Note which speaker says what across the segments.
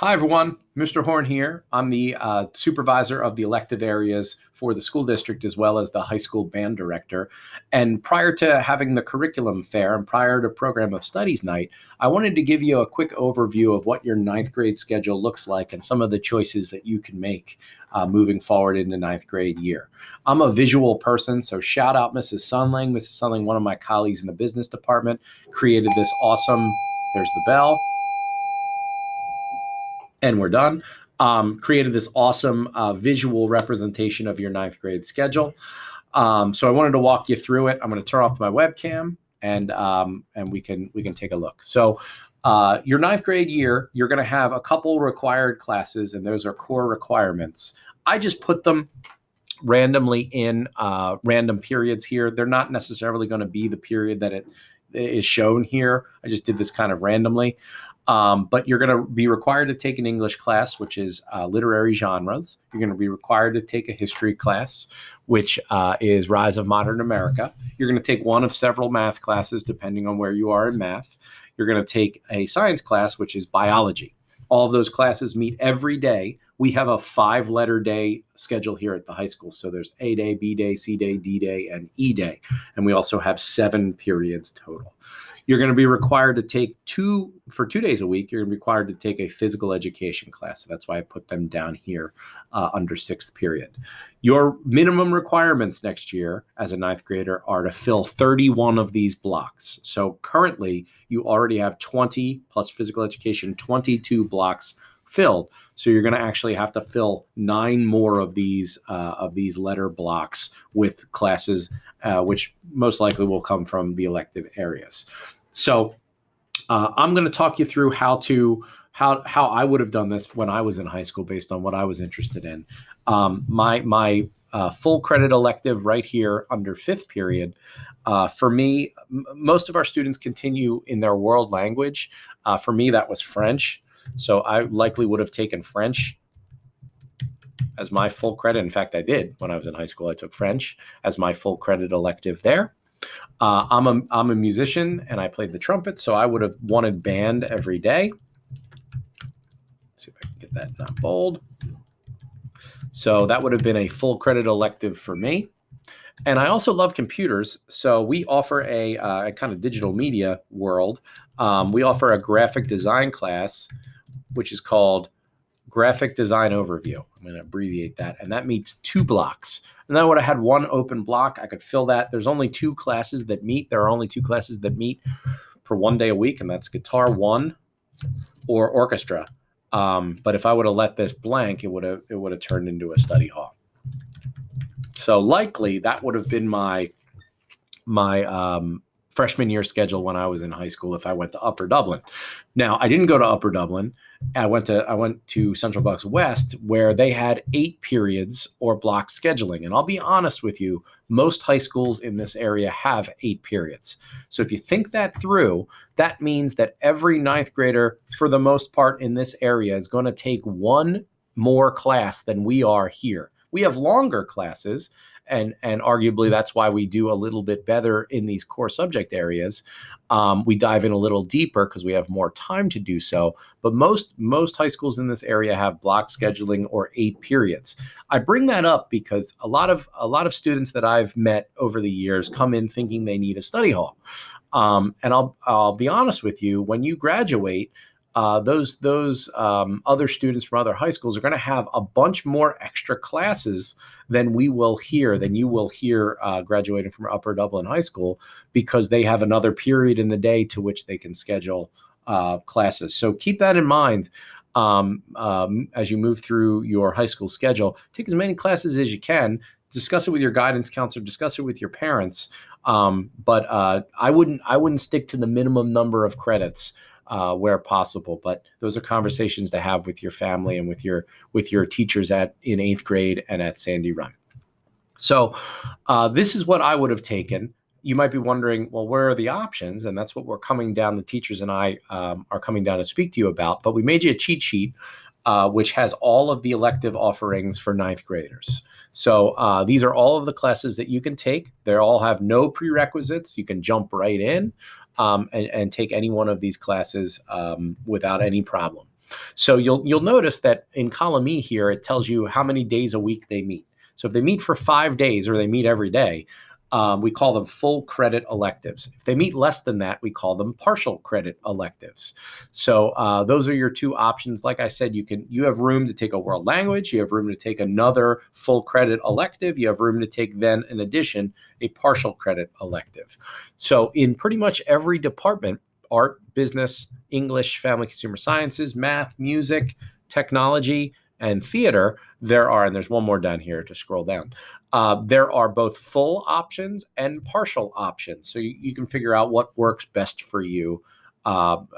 Speaker 1: Hi, everyone. Mr. Horn here. I'm the supervisor of the elective areas for the school district as well as the high school band director. And prior to having the curriculum fair and prior to program of studies night, I wanted to give you a quick overview of what your ninth grade schedule looks like and some of the choices that you can make moving forward into ninth grade year. I'm a visual person, so shout out Mrs. Sunling. Mrs. Sunling, one of my colleagues in the business department, created this awesome, there's the bell, and we're done. Created this awesome visual representation of your ninth grade schedule. So I wanted to walk you through it. I'm going to turn off my webcam and we can take a look. So your ninth grade year, you're going to have a couple required classes, and those are core requirements. I just put them randomly in random periods here. They're not necessarily going to be the period that it is shown here. I just did this kind of randomly. But you're going to be required to take an English class, which is literary genres. You're going to be required to take a history class, which is Rise of Modern America. You're going to take one of several math classes, depending on where you are in math. You're going to take a science class, which is biology. All of those classes meet every day. We have a 5-letter day schedule here at the high school. So there's A day, B day, C day, D day, and E day. And we also have 7 periods total. You're going to be required to take 2 days a week. You're going to be required to take a physical education class. So that's why I put them down here under 6th period. Your minimum requirements next year as a ninth grader are to fill 31 of these blocks. So currently you already have 20 plus physical education, 22 blocks filled. So you're going to actually have to fill 9 more of these letter blocks with classes, which most likely will come from the elective areas. So I'm going to talk you through how I would have done this when I was in high school based on what I was interested in. My full credit elective right here under 5th period. For me, most of our students continue in their world language. For me, that was French. So I likely would have taken French as my full credit. In fact, I did when I was in high school. I took French as my full credit elective there. I'm a musician and I played the trumpet, so I would have wanted band every day. Let's see if I can get that not bold. So that would have been a full credit elective for me. And I also love computers. So we offer a kind of digital media world. We offer a graphic design class, which is called Graphic Design Overview. I'm going to abbreviate that. And that meets 2 blocks. And then I would have had 1 open block. I could fill that. There's only 2 classes that meet. There are only 2 classes that meet for 1 day a week, and that's Guitar 1 or Orchestra. But if I would have let this blank, it would have turned into a study hall. So likely that would have been my freshman year schedule when I was in high school if I went to Upper Dublin. Now, I didn't go to Upper Dublin. I went to Central Bucks West, where they had 8 periods or block scheduling. And I'll be honest with you, most high schools in this area have 8 periods. So if you think that through, that means that every ninth grader, for the most part in this area, is going to take 1 more class than we are here. We have longer classes, and arguably that's why we do a little bit better in these core subject areas. We dive in a little deeper because we have more time to do so. But most high schools in this area have block scheduling or 8 periods. I bring that up because a lot of students that I've met over the years come in thinking they need a study hall. And I'll be honest with you, when you graduate, those other students from other high schools are going to have a bunch more extra classes than you will hear graduating from Upper Dublin High School, because they have another period in the day to which they can schedule classes. So keep that in mind as you move through your high school schedule. Take as many classes as you can. Discuss it with your guidance counselor. Discuss it with your parents. But I wouldn't stick to the minimum number of credits where possible. But those are conversations to have with your family and with your teachers in 8th grade and at Sandy Run. So this is what I would have taken. You might be wondering, well, where are the options? And that's what we're coming down. The teachers and I are coming down to speak to you about. But we made you a cheat sheet, which has all of the elective offerings for ninth graders. So these are all of the classes that you can take. They all have no prerequisites. You can jump right in and take any one of these classes without any problem. So you'll notice that in column E here, it tells you how many days a week they meet. So if they meet for 5 days or they meet every day, we call them full credit electives. If they meet less than that, we call them partial credit electives. So those are your two options. Like I said, you have room to take a world language, you have room to take another full credit elective, you have room to take then, in addition, a partial credit elective. So in pretty much every department, art, business, English, family, consumer sciences, math, music, technology, and theater, and there's one more down here to scroll down. There are both full options and partial options. So you can figure out what works best for you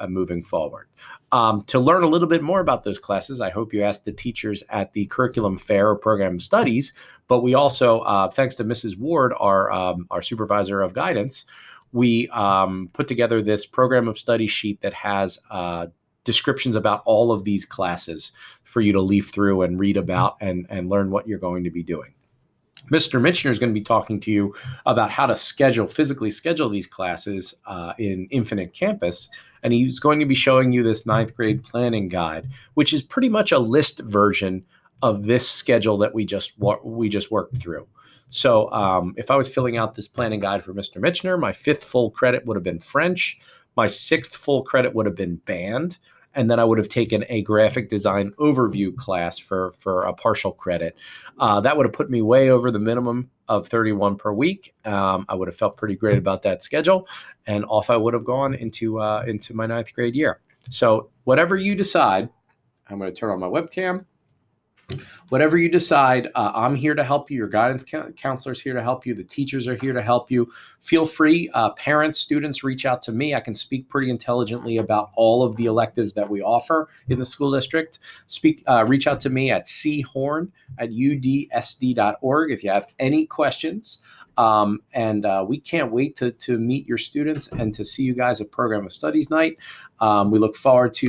Speaker 1: moving forward. To learn a little bit more about those classes, I hope you asked the teachers at the curriculum fair or program studies, but we also, thanks to Mrs. Ward, our supervisor of guidance, we put together this program of study sheet that has descriptions about all of these classes for you to leaf through and read about and learn what you're going to be doing. Mr. Michener is going to be talking to you about how to physically schedule these classes in Infinite Campus. And he's going to be showing you this 9th grade planning guide, which is pretty much a list version of this schedule that we just worked through. So if I was filling out this planning guide for Mr. Michener, my 5th full credit would have been French. My 6th full credit would have been band. And then I would have taken a graphic design overview class for a partial credit. That would have put me way over the minimum of 31 per week. I would have felt pretty great about that schedule, and off I would have gone into my 9th grade year. So whatever you decide, I'm going to turn on my webcam. Whatever you decide, I'm here to help you. Your guidance counselor is here to help you. The teachers are here to help you. Feel free, parents, students, reach out to me. I can speak pretty intelligently about all of the electives that we offer in the school district. Reach out to me at chorn@udsd.org if you have any questions. And we can't wait to meet your students and to see you guys at Program of Studies night. We look forward to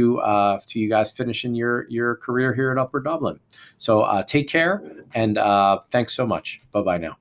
Speaker 1: you guys finishing your career here at Upper Dublin. So take care, and thanks so much. Bye-bye now.